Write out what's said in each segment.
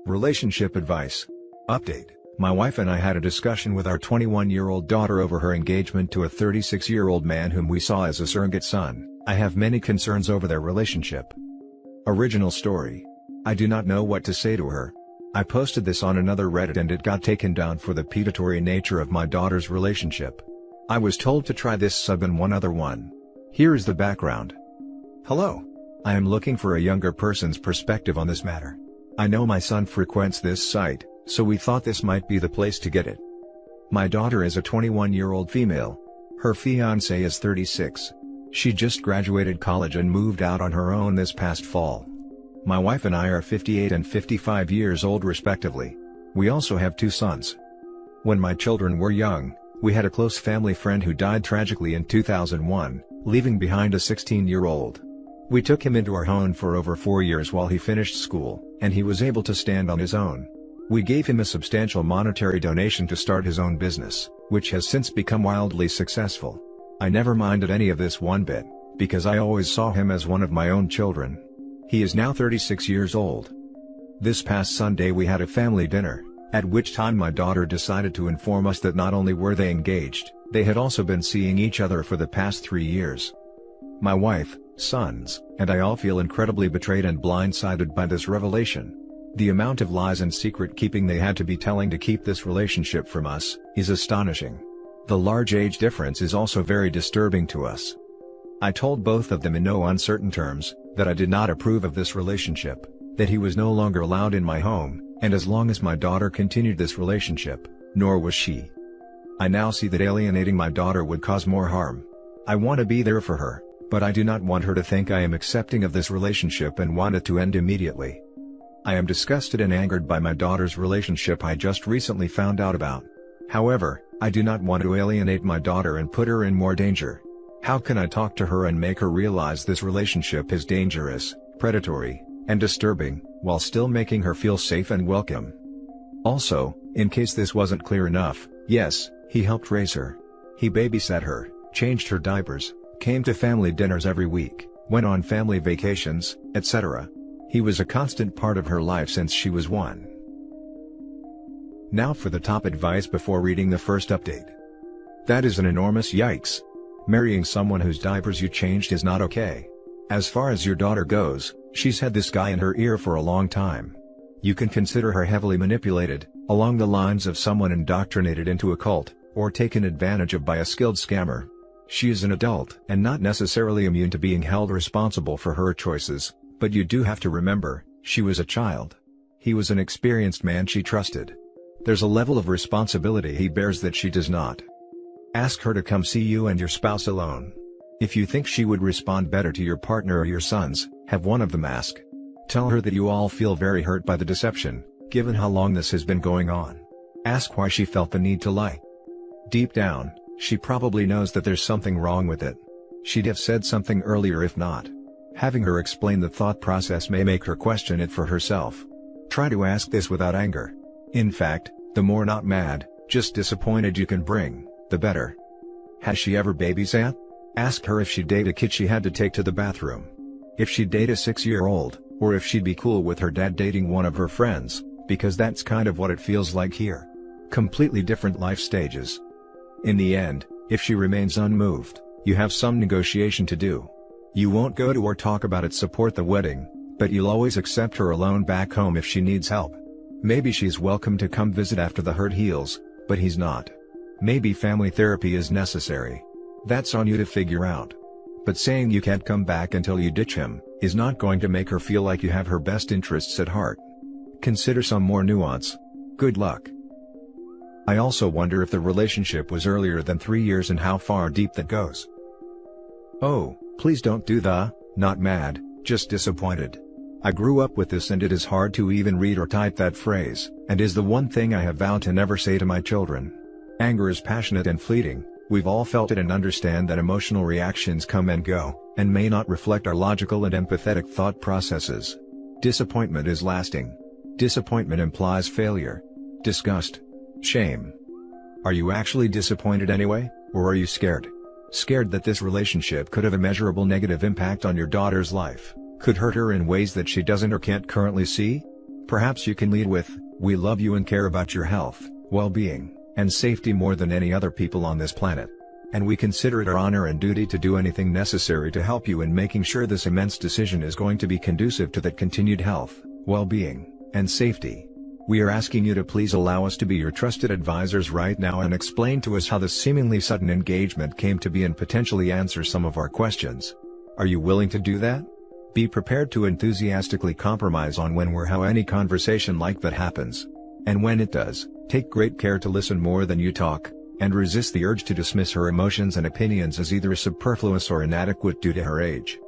Relationship advice. Update. My wife and I had a discussion with our 21-year-old daughter over her engagement to a 36-year-old man whom we saw as a surrogate son. I have many concerns over their relationship. Original story. I do not know what to say to her. I posted this on another Reddit and it got taken down for the predatory nature of my daughter's relationship. I was told to try this sub and one other one. Here is the background. Hello. I am looking for a younger person's perspective on this matter. I know my son frequents this site, so we thought this might be the place to get it. My daughter is a 21-year-old female. Her fiancé is 36. She just graduated college and moved out on her own this past fall. My wife and I are 58 and 55 years old respectively. We also have 2 sons. When my children were young, we had a close family friend who died tragically in 2001, leaving behind a 16-year-old. We took him into our home for over 4 years while he finished school, and he was able to stand on his own. We gave him a substantial monetary donation to start his own business, which has since become wildly successful. I never minded any of this one bit, because I always saw him as one of my own children. He is now 36 years old. This past Sunday we had a family dinner, at which time my daughter decided to inform us that not only were they engaged, they had also been seeing each other for the past 3 years. My wife, sons, and I all feel incredibly betrayed and blindsided by this revelation. The amount of lies and secret keeping they had to be telling to keep this relationship from us is astonishing. The large age difference is also very disturbing to us. I told both of them in no uncertain terms that I did not approve of this relationship, that he was no longer allowed in my home, and as long as my daughter continued this relationship, nor was she. I now see that alienating my daughter would cause more harm. I want to be there for her, but I do not want her to think I am accepting of this relationship and want it to end immediately. I am disgusted and angered by my daughter's relationship I just recently found out about. However, I do not want to alienate my daughter and put her in more danger. How can I talk to her and make her realize this relationship is dangerous, predatory, and disturbing, while still making her feel safe and welcome? Also, in case this wasn't clear enough, yes, he helped raise her. He babysat her, changed her diapers, came to family dinners every week, went on family vacations, etc. He was a constant part of her life since she was 1. Now for the top advice before reading the first update. That is an enormous yikes. Marrying someone whose diapers you changed is not okay. As far as your daughter goes, she's had this guy in her ear for a long time. You can consider her heavily manipulated, along the lines of someone indoctrinated into a cult, or taken advantage of by a skilled scammer. She is an adult and not necessarily immune to being held responsible for her choices, but you do have to remember, she was a child. He was an experienced man she trusted. There's a level of responsibility he bears that she does not. Ask her to come see you and your spouse alone. If you think she would respond better to your partner or your sons, have one of them ask. Tell her that you all feel very hurt by the deception, given how long this has been going on. Ask why she felt the need to lie. Deep down, she probably knows that there's something wrong with it. She'd have said something earlier if not. Having her explain the thought process may make her question it for herself. Try to ask this without anger. In fact, the more not mad, just disappointed you can bring, the better. Has she ever babysat? Ask her if she'd date a kid she had to take to the bathroom. If she'd date a 6-year-old, or if she'd be cool with her dad dating one of her friends, because that's kind of what it feels like here. Completely different life stages. In the end, if she remains unmoved, you have some negotiation to do. You won't go to or talk about it, support the wedding, but you'll always accept her alone back home if she needs help. Maybe she's welcome to come visit after the hurt heals, but he's not. Maybe family therapy is necessary. That's on you to figure out. But saying you can't come back until you ditch him, is not going to make her feel like you have her best interests at heart. Consider some more nuance. Good luck. I also wonder if the relationship was earlier than 3 years and how far deep that goes. Oh, please don't do the, not mad, just disappointed. I grew up with this and it is hard to even read or type that phrase, and is the one thing I have vowed to never say to my children. Anger is passionate and fleeting, we've all felt it and understand that emotional reactions come and go, and may not reflect our logical and empathetic thought processes. Disappointment is lasting. Disappointment implies failure. Disgust. Shame. Are you actually disappointed anyway, or are you scared? Scared that this relationship could have a measurable negative impact on your daughter's life, could hurt her in ways that she doesn't or can't currently see? Perhaps you can lead with, "We love you and care about your health, well-being, and safety more than any other people on this planet. And we consider it our honor and duty to do anything necessary to help you in making sure this immense decision is going to be conducive to that continued health, well-being, and safety. We are asking you to please allow us to be your trusted advisors right now and explain to us how this seemingly sudden engagement came to be and potentially answer some of our questions. Are you willing to do that? Be prepared to enthusiastically compromise on when or how any conversation like that happens. And when it does, take great care to listen more than you talk, and resist the urge to dismiss her emotions and opinions as either superfluous or inadequate due to her age.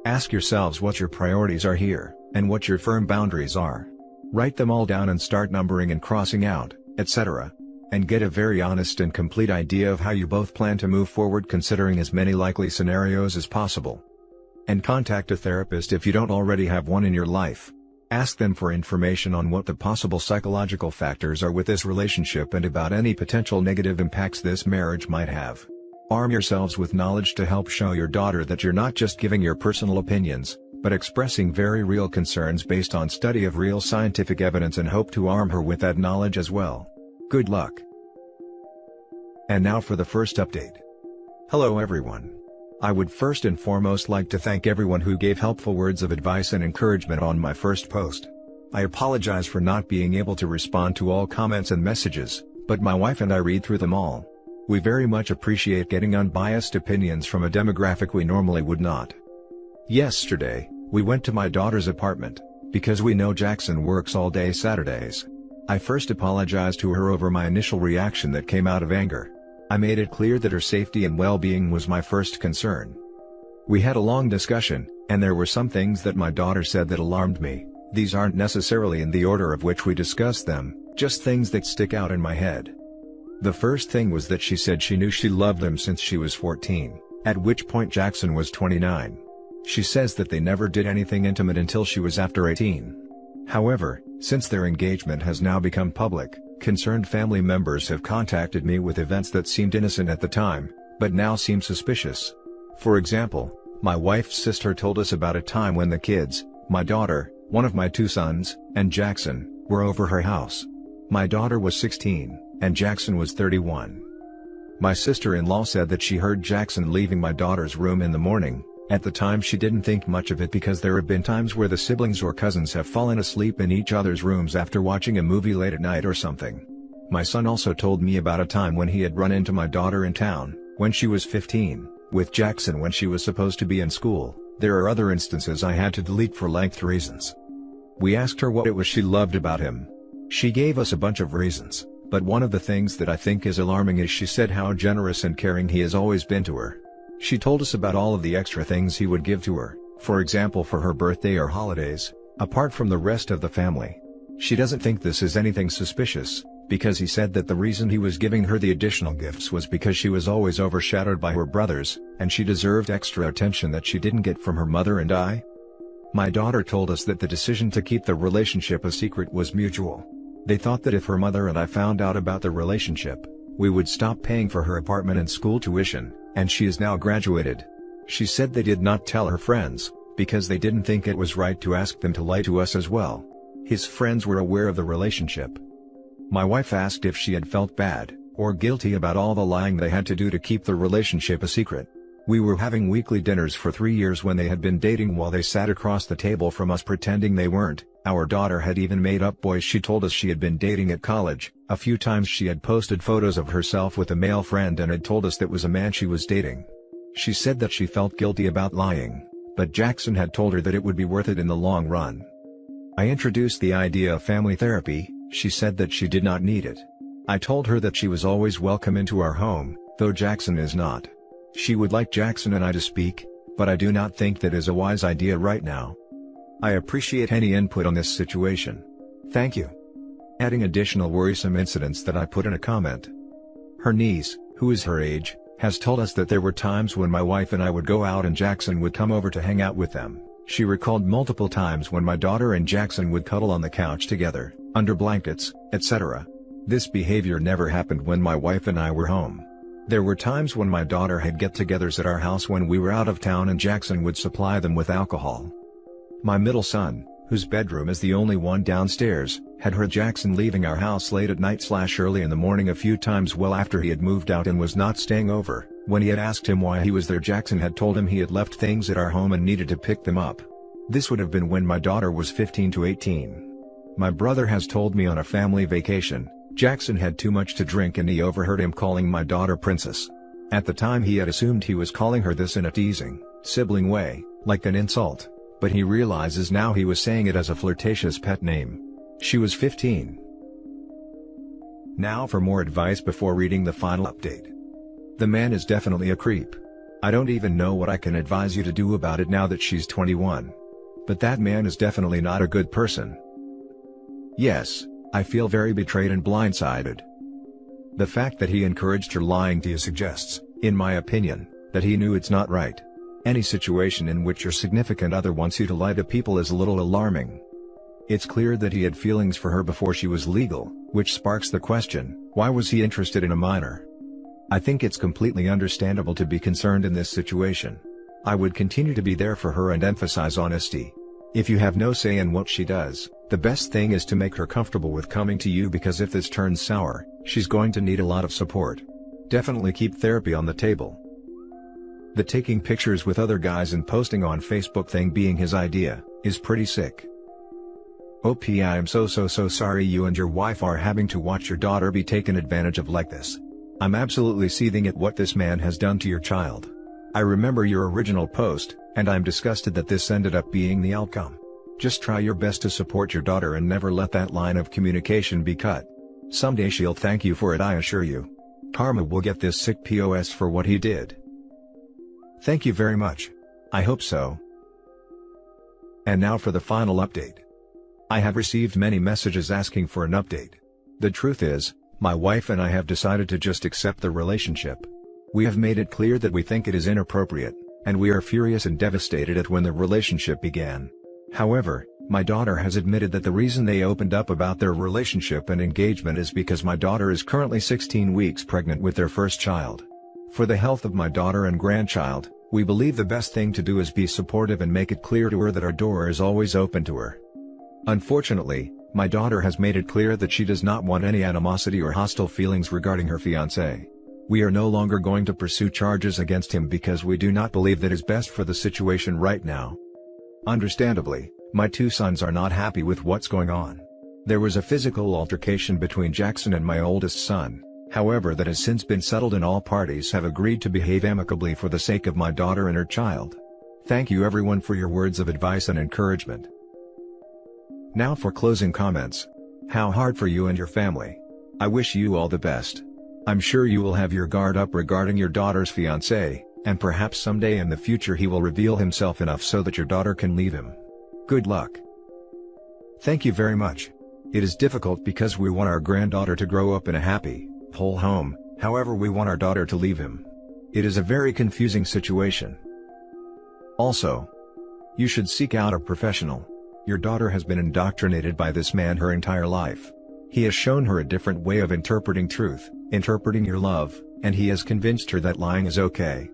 Ask yourselves what your priorities are here, and what your firm boundaries are. Write them all down and start numbering and crossing out, etc. And get a very honest and complete idea of how you both plan to move forward considering as many likely scenarios as possible. And contact a therapist if you don't already have one in your life. Ask them for information on what the possible psychological factors are with this relationship and about any potential negative impacts this marriage might have. Arm yourselves with knowledge to help show your daughter that you're not just giving your personal opinions, but expressing very real concerns based on study of real scientific evidence, and hope to arm her with that knowledge as well. Good luck. And now for the first update. Hello everyone. I would first and foremost like to thank everyone who gave helpful words of advice and encouragement on my first post. I apologize for not being able to respond to all comments and messages, but my wife and I read through them all. We very much appreciate getting unbiased opinions from a demographic we normally would not. Yesterday, we went to my daughter's apartment, because we know Jackson works all day Saturdays. I first apologized to her over my initial reaction that came out of anger. I made it clear that her safety and well-being was my first concern. We had a long discussion, and there were some things that my daughter said that alarmed me. These aren't necessarily in the order of which we discussed them, just things that stick out in my head. The first thing was that she said she knew she loved him since she was 14, at which point Jackson was 29. She says that they never did anything intimate until she was after 18. However, since their engagement has now become public, concerned family members have contacted me with events that seemed innocent at the time, but now seem suspicious. For example, my wife's sister told us about a time when the kids, my daughter, one of my 2 sons, and Jackson, were over her house. My daughter was 16, and Jackson was 31. My sister-in-law said that she heard Jackson leaving my daughter's room in the morning. At the time she didn't think much of it because there have been times where the siblings or cousins have fallen asleep in each other's rooms after watching a movie late at night or something. My son also told me about a time when he had run into my daughter in town, when she was 15, with Jackson when she was supposed to be in school. There are other instances I had to delete for length reasons. We asked her what it was she loved about him. She gave us a bunch of reasons, but one of the things that I think is alarming is she said how generous and caring he has always been to her. She told us about all of the extra things he would give to her, for example for her birthday or holidays, apart from the rest of the family. She doesn't think this is anything suspicious, because he said that the reason he was giving her the additional gifts was because she was always overshadowed by her brothers, and she deserved extra attention that she didn't get from her mother and I. My daughter told us that the decision to keep the relationship a secret was mutual. They thought that if her mother and I found out about the relationship, we would stop paying for her apartment and school tuition, and she is now graduated. She said they did not tell her friends, because they didn't think it was right to ask them to lie to us as well. His friends were aware of the relationship. My wife asked if she had felt bad, or guilty about all the lying they had to do to keep the relationship a secret. We were having weekly dinners for 3 years when they had been dating while they sat across the table from us pretending they weren't. Our daughter had even made up boys she told us she had been dating at college. A few times she had posted photos of herself with a male friend and had told us that was a man she was dating. She said that she felt guilty about lying, but Jackson had told her that it would be worth it in the long run. I introduced the idea of family therapy. She said that she did not need it. I told her that she was always welcome into our home, though Jackson is not. She would like Jackson and I to speak, but I do not think that is a wise idea right now. I appreciate any input on this situation. Thank you. Adding additional worrisome incidents that I put in a comment. Her niece, who is her age, has told us that there were times when my wife and I would go out and Jackson would come over to hang out with them. She recalled multiple times when my daughter and Jackson would cuddle on the couch together, under blankets, etc. This behavior never happened when my wife and I were home. There were times when my daughter had get-togethers at our house when we were out of town and Jackson would supply them with alcohol. My middle son, whose bedroom is the only one downstairs, had heard Jackson leaving our house late at night/early in the morning a few times well after he had moved out and was not staying over. When he had asked him why he was there, Jackson had told him he had left things at our home and needed to pick them up. This would have been when my daughter was 15 to 18. My brother has told me on a family vacation, Jackson had too much to drink and he overheard him calling my daughter Princess. At the time he had assumed he was calling her this in a teasing, sibling way, like an insult, but he realizes now he was saying it as a flirtatious pet name. She was 15. Now for more advice before reading the final update. The man is definitely a creep. I don't even know what I can advise you to do about it now that she's 21. But that man is definitely not a good person. Yes, I feel very betrayed and blindsided. The fact that he encouraged her lying to you suggests, in my opinion, that he knew it's not right. Any situation in which your significant other wants you to lie to people is a little alarming. It's clear that he had feelings for her before she was legal, which sparks the question, why was he interested in a minor? I think it's completely understandable to be concerned in this situation. I would continue to be there for her and emphasize honesty. If you have no say in what she does, the best thing is to make her comfortable with coming to you, because if this turns sour, she's going to need a lot of support. Definitely keep therapy on the table. The taking pictures with other guys and posting on Facebook thing being his idea, is pretty sick. OP, I am so sorry you and your wife are having to watch your daughter be taken advantage of like this. I'm absolutely seething at what this man has done to your child. I remember your original post, and I'm disgusted that this ended up being the outcome. Just try your best to support your daughter and never let that line of communication be cut. Someday she'll thank you for it, I assure you. Karma will get this sick POS for what he did. Thank you very much. I hope so. And now for the final update. I have received many messages asking for an update. The truth is, my wife and I have decided to just accept the relationship. We have made it clear that we think it is inappropriate, and we are furious and devastated at when the relationship began. However, my daughter has admitted that the reason they opened up about their relationship and engagement is because my daughter is currently 16 weeks pregnant with their first child. For the health of my daughter and grandchild, we believe the best thing to do is be supportive and make it clear to her that our door is always open to her. Unfortunately, my daughter has made it clear that she does not want any animosity or hostile feelings regarding her fiancé. We are no longer going to pursue charges against him because we do not believe that is best for the situation right now. Understandably, my two sons are not happy with what's going on. There was a physical altercation between Jackson and my oldest son, however that has since been settled and all parties have agreed to behave amicably for the sake of my daughter and her child. Thank you everyone for your words of advice and encouragement. Now for closing comments. How hard for you and your family. I wish you all the best. I'm sure you will have your guard up regarding your daughter's fiancé, and perhaps someday in the future he will reveal himself enough so that your daughter can leave him. Good luck. Thank you very much. It is difficult because we want our granddaughter to grow up in a happy, whole home, however we want our daughter to leave him. It is a very confusing situation. Also, you should seek out a professional. Your daughter has been indoctrinated by this man her entire life. He has shown her a different way of interpreting truth, interpreting your love, and he has convinced her that lying is okay.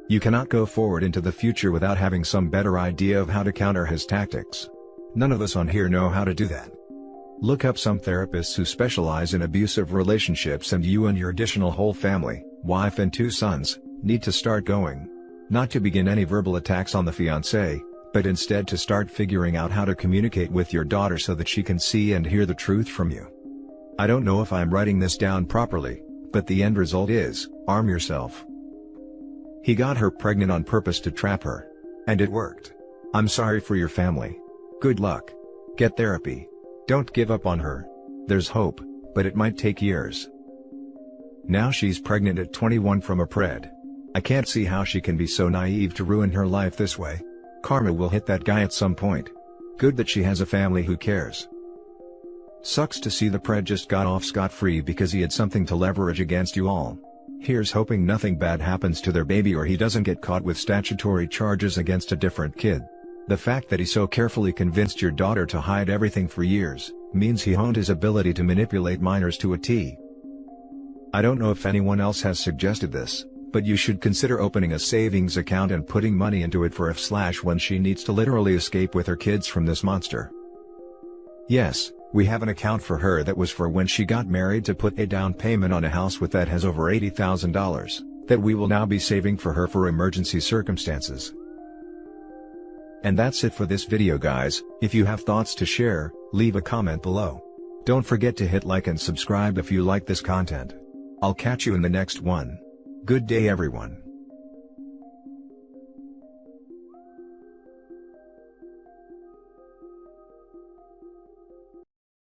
You cannot go forward into the future without having some better idea of how to counter his tactics. None of us on here know how to do that. Look up some therapists who specialize in abusive relationships, and you and your additional whole family, wife and two sons, need to start going. Not to begin any verbal attacks on the fiancé, but instead to start figuring out how to communicate with your daughter so that she can see and hear the truth from you. I don't know if I'm writing this down properly, but the end result is, arm yourself. He got her pregnant on purpose to trap her. And it worked. I'm sorry for your family. Good luck. Get therapy. Don't give up on her. There's hope, but it might take years. Now she's pregnant at 21 from a pred. I can't see how she can be so naive to ruin her life this way. Karma will hit that guy at some point. Good that she has a family who cares. Sucks to see the pred just got off scot-free because he had something to leverage against you all. Here's hoping nothing bad happens to their baby or he doesn't get caught with statutory charges against a different kid. The fact that he so carefully convinced your daughter to hide everything for years, means he honed his ability to manipulate minors to a T. I don't know if anyone else has suggested this, But you should consider opening a savings account and putting money into it for if/when she needs to literally escape with her kids from this monster. Yes, we have an account for her that was for when she got married to put a down payment on a house with that has over $80,000, that we will now be saving for her for emergency circumstances. And that's it for this video guys. If you have thoughts to share, leave a comment below. Don't forget to hit like and subscribe if you like this content. I'll catch you in the next one. Good day everyone.